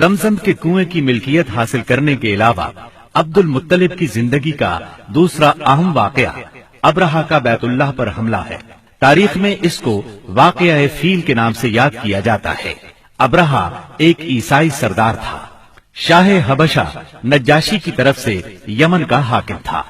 زمزم کے کنویں کی ملکیت حاصل کرنے کے علاوہ عبد المطلب کی زندگی کا دوسرا اہم واقعہ ابرہہ کا بیت اللہ پر حملہ ہے۔ تاریخ میں اس کو واقعہ فیل کے نام سے یاد کیا جاتا ہے۔ ابرہہ ایک عیسائی سردار تھا۔ شاہ حبشہ نجاشی کی طرف سے یمن کا حاکم تھا۔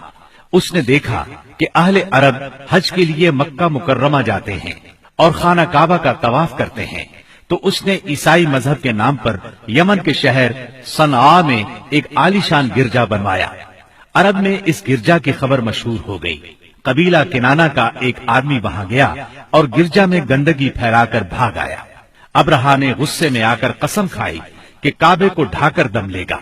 اس نے دیکھا کہ اہل عرب حج کے لیے مکہ مکرمہ جاتے ہیں اور خانہ کعبہ کا طواف کرتے ہیں، تو اس نے عیسائی مذہب کے نام پر یمن کے شہر صنعاء میں ایک عالیشان گرجا بنوایا۔ عرب میں اس گرجا کی خبر مشہور ہو گئی۔ قبیلہ کنانہ کا ایک آدمی وہاں گیا اور گرجا میں گندگی پھیلا کر بھاگ آیا۔ ابرہہ نے غصے میں آ کر قسم کھائی کہ کعبے کو ڈھا کر دم لے گا۔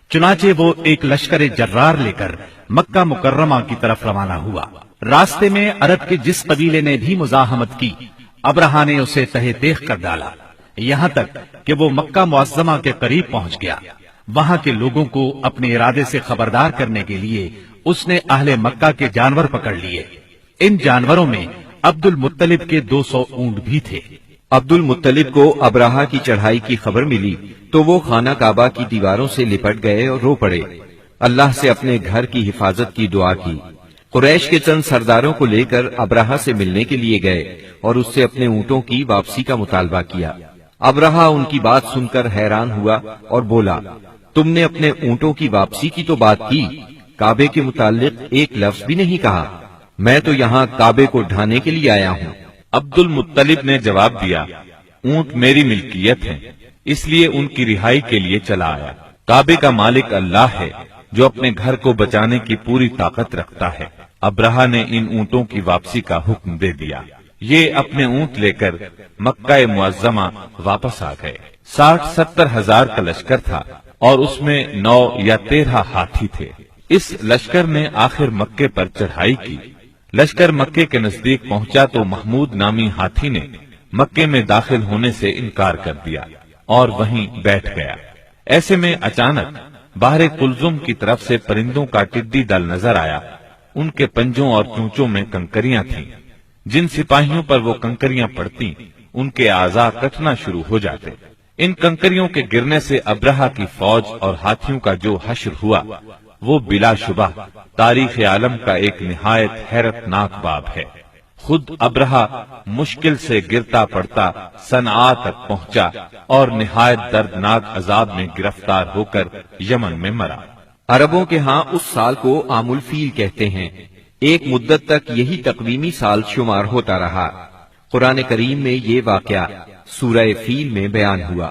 چنانچہ وہ ایک لشکر جرار لے کر مکہ مکرمہ کی طرف روانہ ہوا۔ راستے میں عرب کے جس قبیلے نے بھی مزاحمت کی، ابرہہ نے اسے تہہ تیغ کر ڈالا، یہاں تک کہ وہ مکہ معظمہ کے قریب پہنچ گیا۔ وہاں کے لوگوں کو اپنے ارادے سے خبردار کرنے کے لیے اس نے اہل مکہ کے جانور پکڑ لیے۔ ان جانوروں میں عبد المطلب کے 200 اونٹ بھی تھے۔ عبد المطلب کو ابرہہ کی چڑھائی کی خبر ملی تو وہ خانہ کعبہ کی دیواروں سے لپٹ گئے اور رو پڑے، اللہ سے اپنے گھر کی حفاظت کی دعا کی۔ قریش کے چند سرداروں کو لے کر ابرہہ سے ملنے کے لیے گئے اور اس سے اپنے اونٹوں کی واپسی کا مطالبہ کیا۔ ابرہہ ان کی بات سن کر حیران ہوا اور بولا، تم نے اپنے اونٹوں کی واپسی کی تو بات کی، کعبے کے متعلق ایک لفظ بھی نہیں کہا۔ میں تو یہاں کعبے کو ڈھانے کے لیے آیا ہوں۔ عبد المطلب نے جواب دیا، اونٹ میری ملکیت ہیں، اس لیے ان کی رہائی کے لیے چلا آیا۔ کعبے کا مالک اللہ ہے جو اپنے گھر کو بچانے کی پوری طاقت رکھتا ہے۔ ابرہہ نے ان اونٹوں کی واپسی کا حکم دے دیا۔ یہ اپنے اونٹ لے کر مکہ معظمہ واپس آ گئے۔ 60-70 ہزار کا لشکر تھا اور اس میں 9 یا 13 ہاتھی تھے۔ اس لشکر نے آخر مکے پر چڑھائی کی۔ لشکر مکے کے نزدیک پہنچا تو محمود نامی ہاتھی نے مکے میں داخل ہونے سے انکار کر دیا اور وہیں بیٹھ گیا۔ ایسے میں اچانک باہر کلزم کی طرف سے پرندوں کا ٹڈی دل نظر آیا۔ ان کے پنجوں اور چونچوں میں کنکریاں تھیں۔ جن سپاہیوں پر وہ کنکریاں پڑتی ان کے اعضاء کٹنا شروع ہو جاتے۔ ان کنکریوں کے گرنے سے ابرہہ کی فوج اور ہاتھیوں کا جو حشر ہوا وہ بلا شبہ تاریخ عالم کا ایک نہایت حیرت ناک باب ہے۔ خود ابرہہ مشکل سے گرتا پڑتا صنعاء تک پہنچا اور نہایت دردناک عذاب میں گرفتار ہو کر یمن میں مرا۔ عربوں کے ہاں اس سال کو عام الفیل کہتے ہیں۔ ایک مدت تک یہی تقویمی سال شمار ہوتا رہا۔ قرآن کریم میں یہ واقعہ سورہ فیل میں بیان ہوا۔